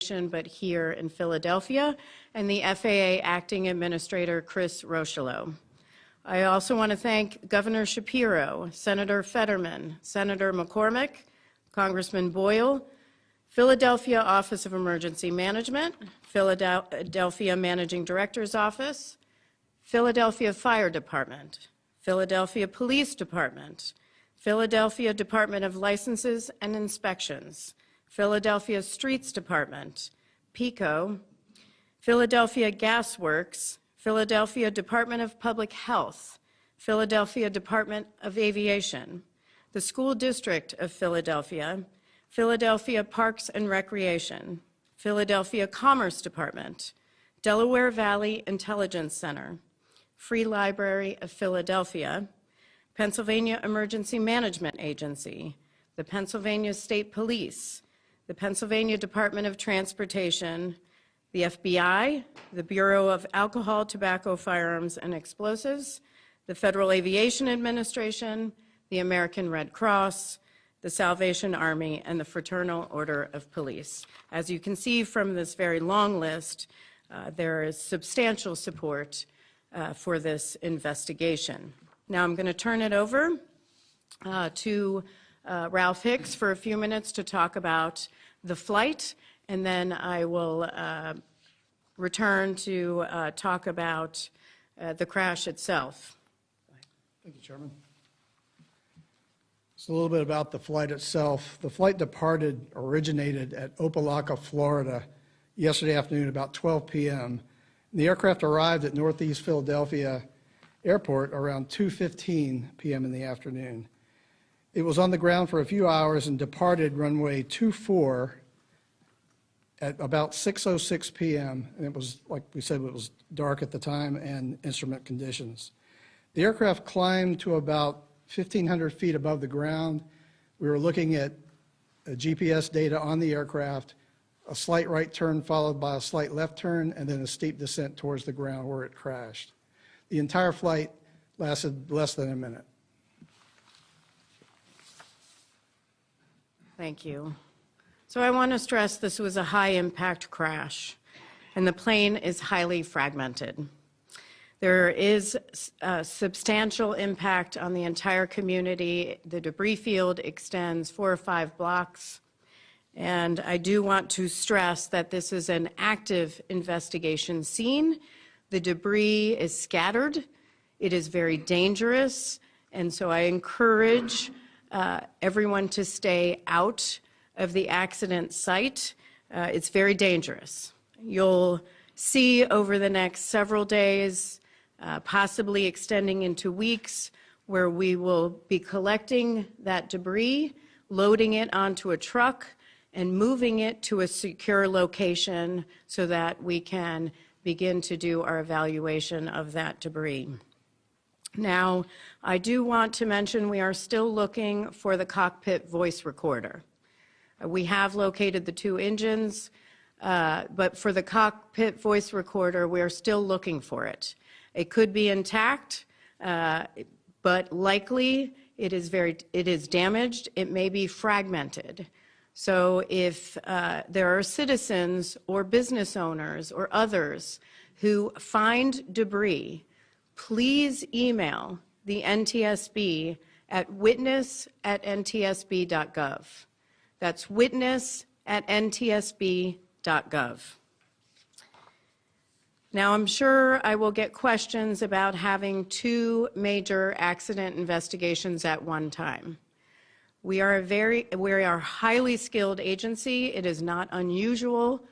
Aviation, but here in Philadelphia, and the FAA Acting Administrator, Chris Rocheleau. I also want to thank Governor Shapiro, Senator Fetterman, Senator McCormick, Congressman Boyle, Philadelphia Office of Emergency Management, Philadelphia Managing Director's Office, Philadelphia Fire Department, Philadelphia Police Department, Philadelphia Department of Licenses and Inspections, Philadelphia Streets Department, PICO, Philadelphia Gas Works, Philadelphia Department of Public Health, Philadelphia Department of Aviation, the School District of Philadelphia, Philadelphia Parks and Recreation, Philadelphia Commerce Department, Delaware Valley Intelligence Center, Free Library of Philadelphia, Pennsylvania Emergency Management Agency, the Pennsylvania State Police, the Pennsylvania Department of Transportation, the FBI, the Bureau of Alcohol, Tobacco, Firearms, and Explosives, the Federal Aviation Administration, the American Red Cross, the Salvation Army, and the Fraternal Order of Police. As you can see from this very long list, there is substantial support for this investigation. Now I'm going to turn it over to Ralph Hicks for a few minutes to talk about the flight, and then I will return to talk about the crash itself. Thank you, Chairman. Just a little bit about the flight itself. The flight originated at Opelika, Florida, yesterday afternoon about 12 p.m. The aircraft arrived at Northeast Philadelphia Airport around 2:15 p.m. in the afternoon. It was on the ground for a few hours and departed runway 24 at about 6:06 p.m. And it was, like we said, it was dark at the time and instrument conditions. The aircraft climbed to about 1,500 feet above the ground. We were looking at GPS data on the aircraft, a slight right turn followed by a slight left turn, and then a steep descent towards the ground where it crashed. The entire flight lasted less than a minute. Thank you. So I want to stress this was a high-impact crash, and the plane is highly fragmented. There is a substantial impact on the entire community. The debris field extends 4 or 5 blocks, and I do want to stress that this is an active investigation scene. The debris is scattered. It is very dangerous, and so I encourage everyone to stay out of the accident site. It's very dangerous. You'll see over the next several days, possibly extending into weeks, where we will be collecting that debris, loading it onto a truck, and moving it to a secure location so that we can begin to do our evaluation of that debris. Now, I do want to mention we are still looking for the cockpit voice recorder. We have located the 2 engines, but for the cockpit voice recorder, we are still looking for it. It could be intact, but likely it is damaged. It may be fragmented. So if there are citizens or business owners or others who find debris, please email the NTSB at witness@ntsb.gov. That's witness@ntsb.gov. Now, I'm sure I will get questions about having 2 major accident investigations at one time. We are a highly skilled agency. It is not unusual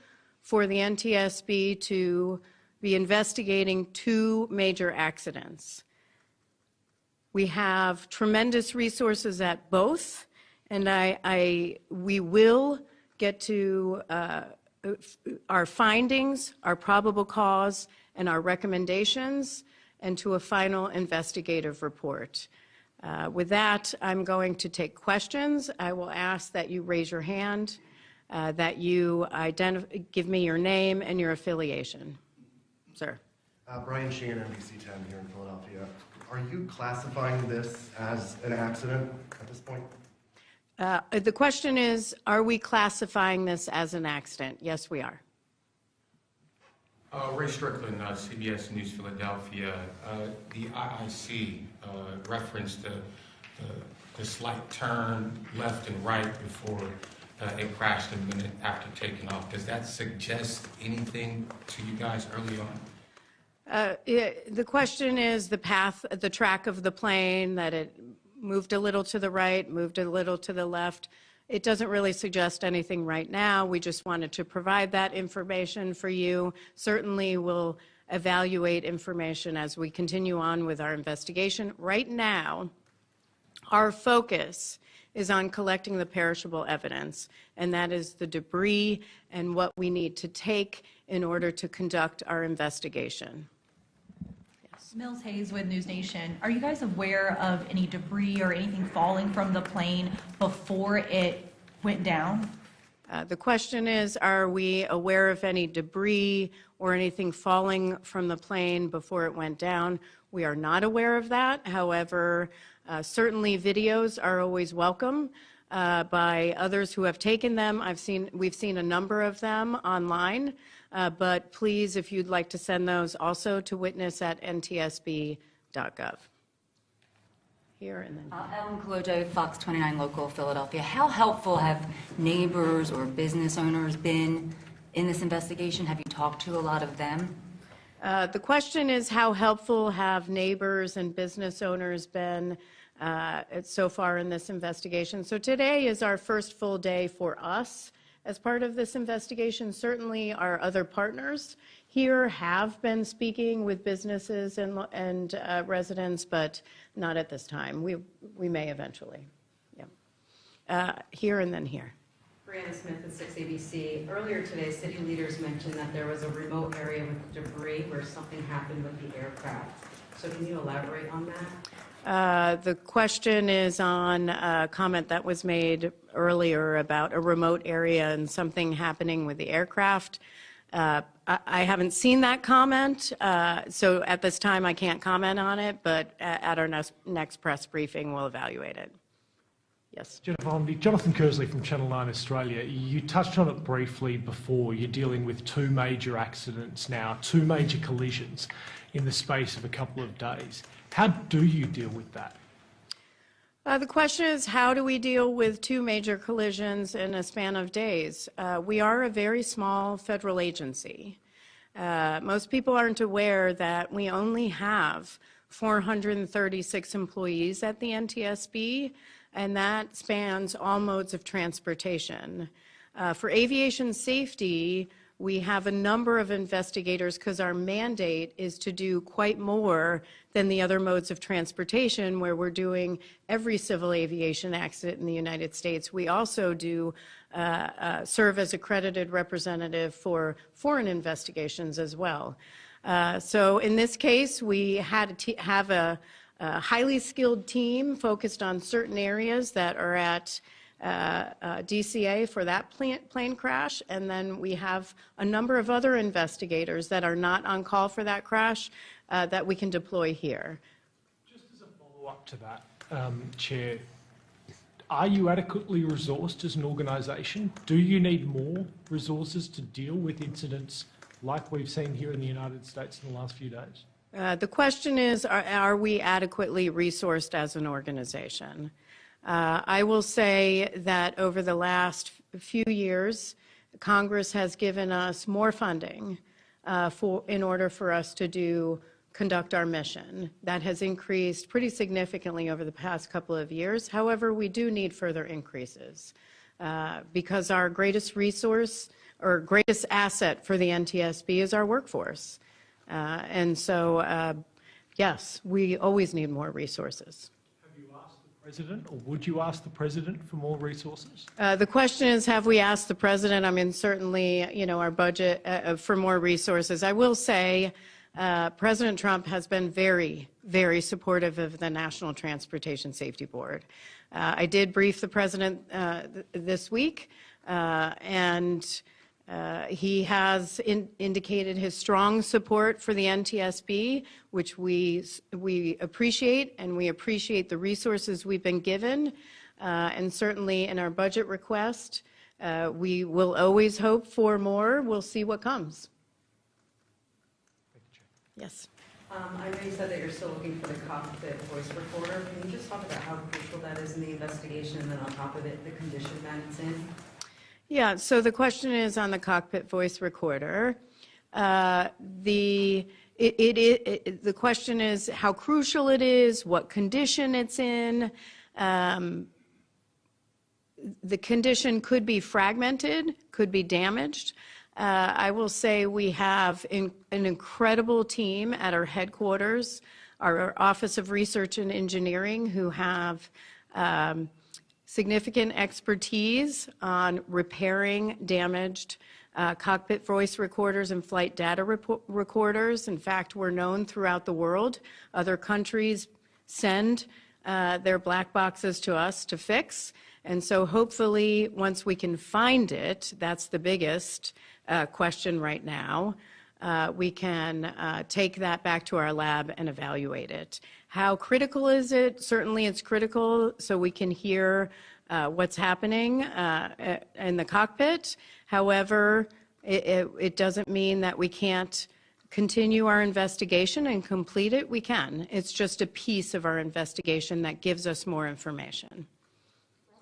for the NTSB to be investigating 2 major accidents. We have tremendous resources at both, and we will get to our findings, our probable cause, and our recommendations, and to a final investigative report. With that, I'm going to take questions. I will ask that you raise your hand, that you give me your name and your affiliation. Sir. Brian Sheehan, NBC 10 here in Philadelphia. Are you classifying this as an accident at this point? The question is, are we classifying this as an accident? Yes, we are. Ray Strickland, CBS News Philadelphia. The IIC referenced the slight turn left and right before it crashed a minute after taking off. Does that suggest anything to you guys early on? The question is the path, the track of the plane, that it moved a little to the right, moved a little to the left. It doesn't really suggest anything right now. We just wanted to provide that information for you. Certainly we'll evaluate information as we continue on with our investigation. Right now, our focus is on collecting the perishable evidence, and that is the debris and what we need to take in order to conduct our investigation. Mills Hayes with News Nation. Are you guys aware of any debris or anything falling from the plane before it went down? The question is, are we aware of any debris or anything falling from the plane before it went down? We are not aware of that. However, certainly videos are always welcome by others who have taken them. We've seen a number of them online. But please, if you'd like to send those also to witness@ntsb.gov. Here and then. Ellen Colojo, Fox 29 Local, Philadelphia. How helpful have neighbors or business owners been in this investigation? Have you talked to a lot of them? The question is, how helpful have neighbors and business owners been so far in this investigation? So today is our first full day for us as part of this investigation. Certainly our other partners here have been speaking with businesses and residents, but not at this time. We may eventually. Yeah. Here and then here. Brianna Smith at 6 ABC. Earlier today, city leaders mentioned that there was a remote area with debris where something happened with the aircraft. So can you elaborate on that? The question is on a comment that was made earlier about a remote area and something happening with the aircraft. I haven't seen that comment, so at this time I can't comment on it, but at our next press briefing we'll evaluate it. Yes. Jonathan Kersley from Channel 9 Australia. You touched on it briefly before. You're dealing with two major accidents now, two major collisions in the space of a couple of days. How do you deal with that? The question is, how do we deal with two major collisions in a span of days? We are a very small federal agency. Most people aren't aware that we only have 436 employees at the NTSB, and that spans all modes of transportation. For aviation safety, we have a number of investigators because our mandate is to do quite more than the other modes of transportation, where we're doing every civil aviation accident in the United States. We also do serve as accredited representative for foreign investigations as well. So in this case, we had to have a highly skilled team focused on certain areas that are at DCA for that plane crash, and then we have a number of other investigators that are not on call for that crash that we can deploy here. Just as a follow-up to that, Chair, are you adequately resourced as an organisation? Do you need more resources to deal with incidents like we've seen here in the United States in the last few days? The question is, are we adequately resourced as an organization? I will say that over the last few years, Congress has given us more funding in order for us to conduct our mission. That has increased pretty significantly over the past couple of years. However, we do need further increases because our greatest resource or greatest asset for the NTSB is our workforce. And so, yes, we always need more resources. President, or would you ask the President for more resources? The question is, have we asked the President? I mean, certainly, you know, our budget for more resources. I will say President Trump has been very, very supportive of the National Transportation Safety Board. I did brief the President this week, and He has indicated his strong support for the NTSB, which we appreciate, and we appreciate the resources we've been given. And certainly in our budget request, we will always hope for more. We'll see what comes. Yes. I know you said that you're still looking for the cockpit voice recorder. Can you just talk about how crucial that is in the investigation, and then on top of it, the condition that it's in? Yeah, so the question is on the cockpit voice recorder. The question is how crucial it is, what condition it's in. The condition could be fragmented, could be damaged. I will say we have an incredible team at our headquarters, our Office of Research and Engineering, who have significant expertise on repairing damaged cockpit voice recorders and flight data recorders. In fact, we're known throughout the world. Other countries send their black boxes to us to fix. And so hopefully, once we can find it, that's the biggest question right now, we can take that back to our lab and evaluate it. How critical is it? Certainly it's critical so we can hear what's happening in the cockpit. However, it doesn't mean that we can't continue our investigation and complete it. We can. It's just a piece of our investigation that gives us more information.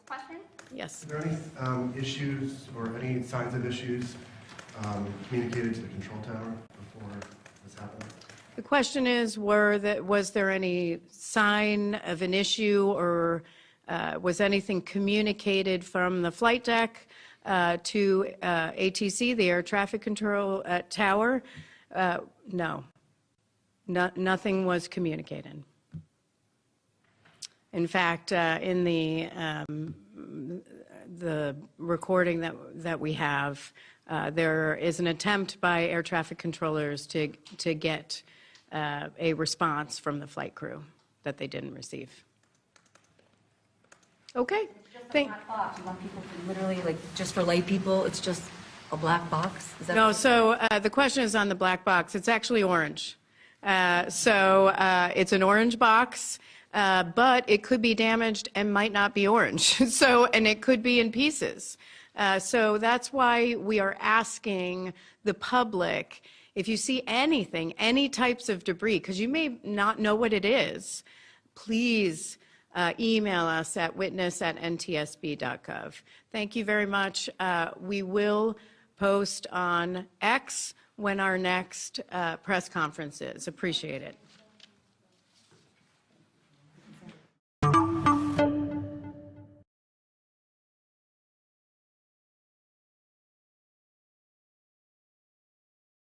Question? Yes. Are there any issues or any signs of issues communicated to the control tower before this happened? The question is, was there any sign of an issue, or was anything communicated from the flight deck to ATC, the air traffic control tower? No. Nothing was communicated. In fact, in the recording that we have, there is an attempt by air traffic controllers to get a response from the flight crew that they didn't receive. Okay. Just a black box. You want people to literally, like, just for lay people, it's just a black box? Is that No, so the question is on the black box. It's actually orange. So it's an orange box, but it could be damaged and might not be orange. And it could be in pieces. So that's why we are asking the public, if you see anything, any types of debris, because you may not know what it is, please email us at witness@ntsb.gov. Thank you very much. We will post on X when our next press conference is. Appreciate it.